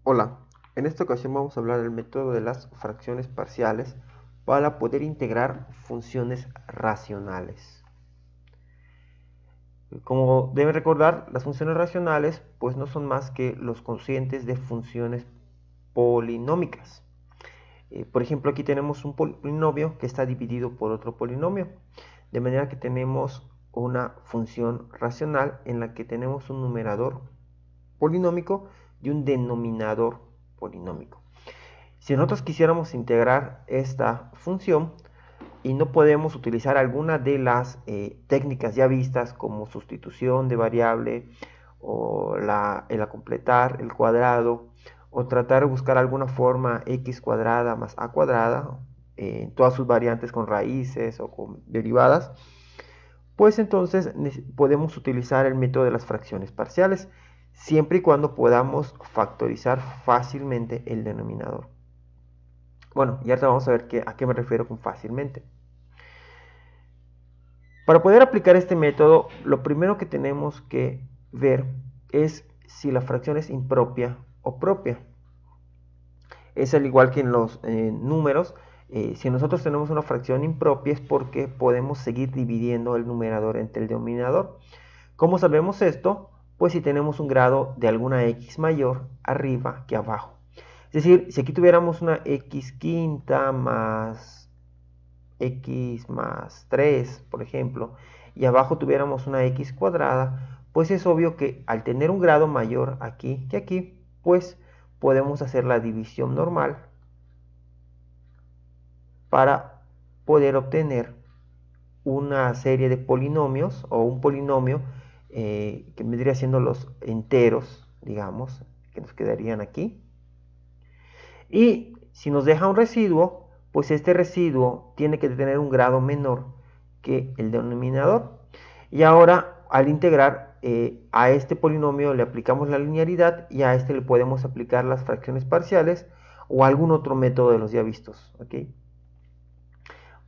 Hola, en esta ocasión vamos a hablar del método de las fracciones parciales para poder integrar funciones racionales. Como deben recordar, las funciones racionales pues no son más que los cocientes de funciones polinómicas. Por ejemplo, aquí tenemos un polinomio que está dividido por otro polinomio, de manera que tenemos una función racional en la que tenemos un numerador polinómico y un denominador polinómico. Si nosotros quisiéramos integrar esta función y no podemos utilizar alguna de las técnicas ya vistas como sustitución de variable o el completar, el cuadrado, o tratar de buscar alguna forma x cuadrada más a cuadrada, en todas sus variantes con raíces o con derivadas, pues entonces podemos utilizar el método de las fracciones parciales, siempre y cuando podamos factorizar fácilmente el denominador. Bueno, y ahora vamos a ver a qué me refiero con fácilmente. Para poder aplicar este método, lo primero que tenemos que ver es si la fracción es impropia o propia. Es al igual que en los números, si nosotros tenemos una fracción impropia es porque podemos seguir dividiendo el numerador entre el denominador. ¿Cómo sabemos esto? Pues si tenemos un grado de alguna x mayor arriba que abajo. Es decir, si aquí tuviéramos una x quinta más x más 3, por ejemplo, y abajo tuviéramos una x cuadrada, pues es obvio que al tener un grado mayor aquí que aquí, pues podemos hacer la división normal para poder obtener una serie de polinomios o un polinomio que vendría siendo los enteros, digamos, que nos quedarían aquí. Y si nos deja un residuo, pues este residuo tiene que tener un grado menor que el denominador. Y ahora, al integrar a este polinomio le aplicamos la linealidad y a este le podemos aplicar las fracciones parciales o algún otro método de los ya vistos. ¿Okay?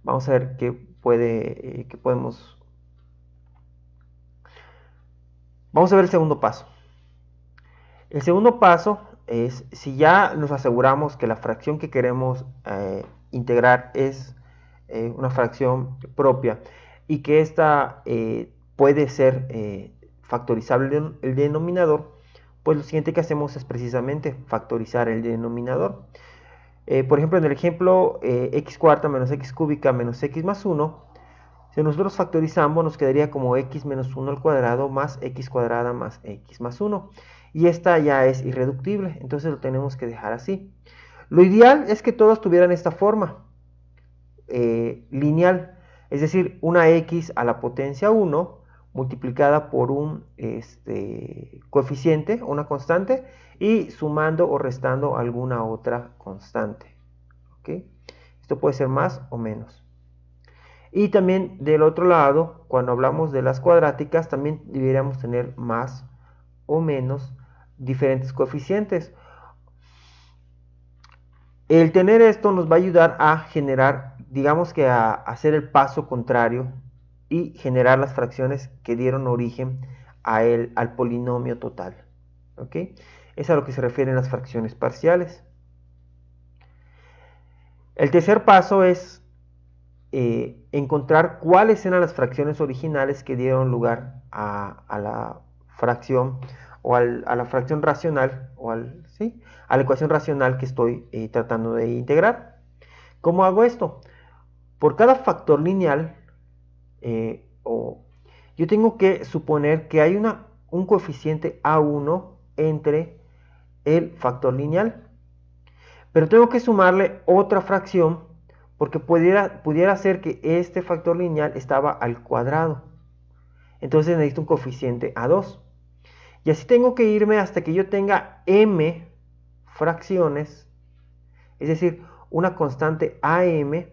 Vamos a ver qué podemos. Vamos a ver el segundo paso. El segundo paso es, si ya nos aseguramos que la fracción que queremos integrar es una fracción propia y que esta puede ser factorizable el denominador, pues lo siguiente que hacemos es precisamente factorizar el denominador. Por ejemplo, en el ejemplo x cuarta menos x cúbica menos x más 1, si nosotros factorizamos nos quedaría como x menos 1 al cuadrado más x cuadrada más x más 1. Y esta ya es irreductible, entonces lo tenemos que dejar así. Lo ideal es que todos tuvieran esta forma lineal, es decir, una x a la potencia 1 multiplicada por un coeficiente, una constante, y sumando o restando alguna otra constante. ¿Okay? Esto puede ser más o menos. Y también del otro lado, cuando hablamos de las cuadráticas, también deberíamos tener más o menos diferentes coeficientes. El tener esto nos va a ayudar a generar, digamos que a hacer el paso contrario y generar las fracciones que dieron origen al polinomio total. ¿Ok? Es a lo que se refieren las fracciones parciales. El tercer paso es encontrar cuáles eran las fracciones originales que dieron lugar a la fracción o a la fracción racional o ¿sí? A la ecuación racional que estoy tratando de integrar. ¿Cómo hago esto? Por cada factor lineal, yo tengo que suponer que hay un coeficiente A1 entre el factor lineal, pero tengo que sumarle otra fracción porque pudiera ser que este factor lineal estaba al cuadrado. Entonces necesito un coeficiente A2. Y así tengo que irme hasta que yo tenga m fracciones, es decir, una constante AM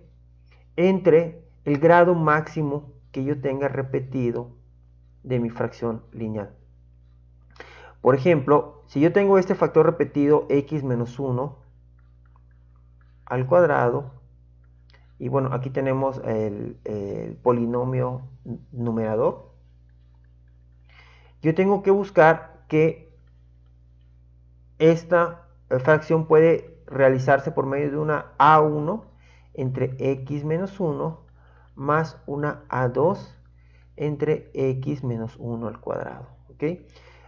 entre el grado máximo que yo tenga repetido de mi fracción lineal. Por ejemplo, si yo tengo este factor repetido x menos 1 al cuadrado, y bueno, aquí tenemos el polinomio numerador, yo tengo que buscar que esta fracción puede realizarse por medio de una A1 entre x menos 1 más una A2 entre x menos 1 al cuadrado. ¿Okay?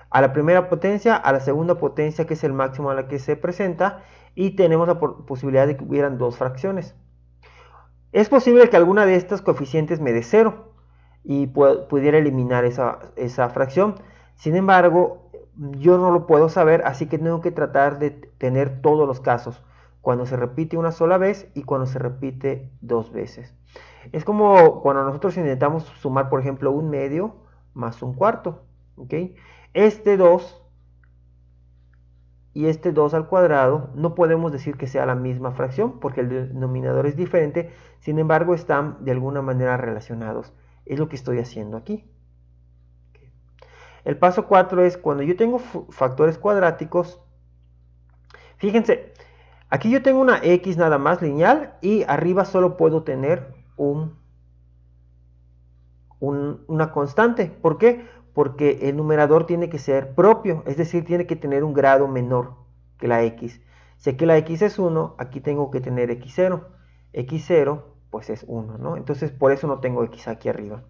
A la primera potencia, a la segunda potencia, que es el máximo a la que se presenta, y tenemos la posibilidad de que hubieran dos fracciones. Es posible que alguna de estas coeficientes me dé 0 y pudiera eliminar esa fracción. Sin embargo, yo no lo puedo saber, así que tengo que tratar de tener todos los casos, cuando se repite una sola vez y cuando se repite dos veces. Es como cuando nosotros intentamos sumar, por ejemplo, un medio más un cuarto. ¿Okay? Este 2 y este 2 al cuadrado no podemos decir que sea la misma fracción porque el denominador es diferente, sin embargo están de alguna manera relacionados. Es lo que estoy haciendo aquí. El paso 4 es cuando yo tengo factores cuadráticos. Fíjense, aquí yo tengo una x nada más lineal y arriba solo puedo tener una constante. ¿Por qué? Porque el numerador tiene que ser propio, es decir, tiene que tener un grado menor que la x. Si aquí la x es 1, aquí tengo que tener x0. x0 pues es 1, ¿no? Entonces por eso no tengo x aquí arriba.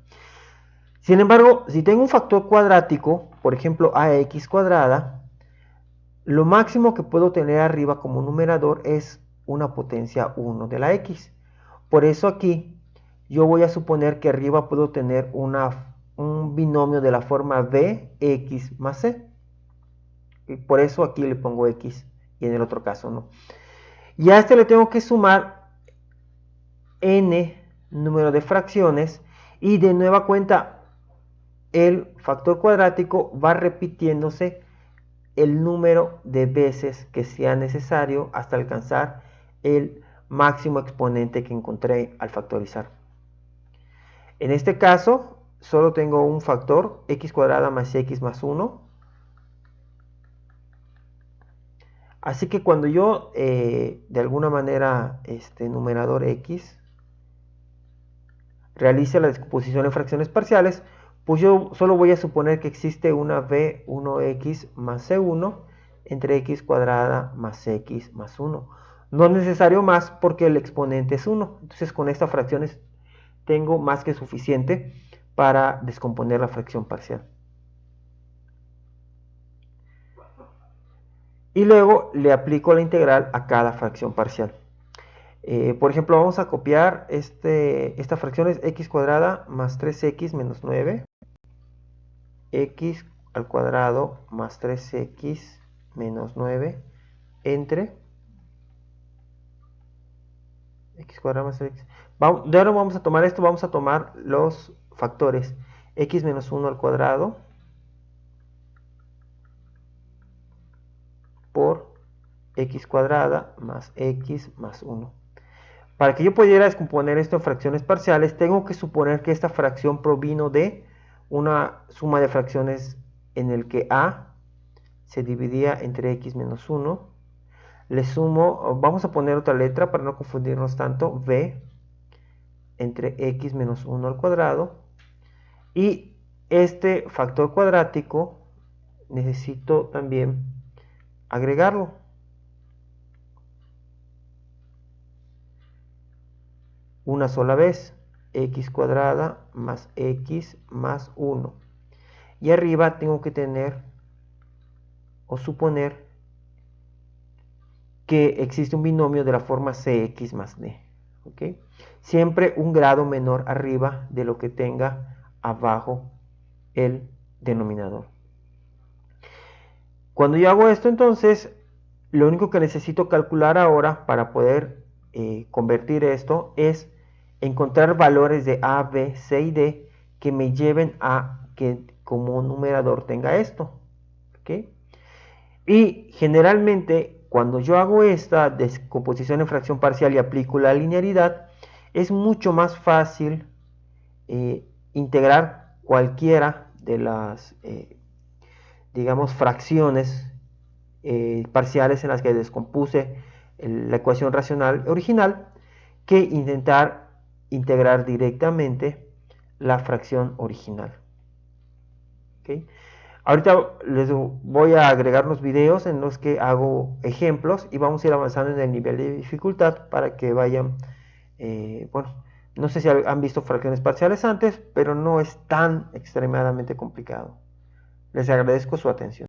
Sin embargo, si tengo un factor cuadrático, por ejemplo ax cuadrada, lo máximo que puedo tener arriba como numerador es una potencia 1 de la x. Por eso aquí yo voy a suponer que arriba puedo tener un binomio de la forma bx más c. Y por eso aquí le pongo x y en el otro caso no. Y a este le tengo que sumar n número de fracciones y de nueva cuenta el factor cuadrático va repitiéndose el número de veces que sea necesario hasta alcanzar el máximo exponente que encontré al factorizar. En este caso, solo tengo un factor, x cuadrada más x más 1. Así que cuando yo, de alguna manera, numerador x, realice la descomposición en fracciones parciales, pues yo solo voy a suponer que existe una b1x más c1 entre x cuadrada más x más 1. No es necesario más porque el exponente es 1. Entonces con estas fracciones tengo más que suficiente para descomponer la fracción parcial. Y luego le aplico la integral a cada fracción parcial. Por ejemplo, vamos a copiar esta fracción es x cuadrada más 3x menos 9. X al cuadrado más 3x menos 9 entre x cuadrado más 3x. De ahora vamos a tomar esto, vamos a tomar los factores x menos 1 al cuadrado por x cuadrada más x más 1. Para que yo pudiera descomponer esto en fracciones parciales, tengo que suponer que esta fracción provino de una suma de fracciones en el que a se dividía entre x menos 1. Le sumo, vamos a poner otra letra para no confundirnos tanto, b entre x menos 1 al cuadrado. Y este factor cuadrático necesito también agregarlo. Una sola vez, x cuadrada más x más 1. Y arriba tengo que tener o suponer que existe un binomio de la forma cx más d. ¿Okay? Siempre un grado menor arriba de lo que tenga abajo el denominador. Cuando yo hago esto, entonces, lo único que necesito calcular ahora para poder convertir esto es encontrar valores de a, b, c y d que me lleven a que como numerador tenga esto. ¿Okay? Y generalmente cuando yo hago esta descomposición en fracción parcial y aplico la linearidad, es mucho más fácil integrar cualquiera de las, digamos, fracciones parciales en las que descompuse la ecuación racional original que intentar integrar directamente la fracción original. ¿Okay? Ahorita les voy a agregar unos videos en los que hago ejemplos y vamos a ir avanzando en el nivel de dificultad para que vayan, bueno, no sé si han visto fracciones parciales antes, pero no es tan extremadamente complicado. Les agradezco su atención.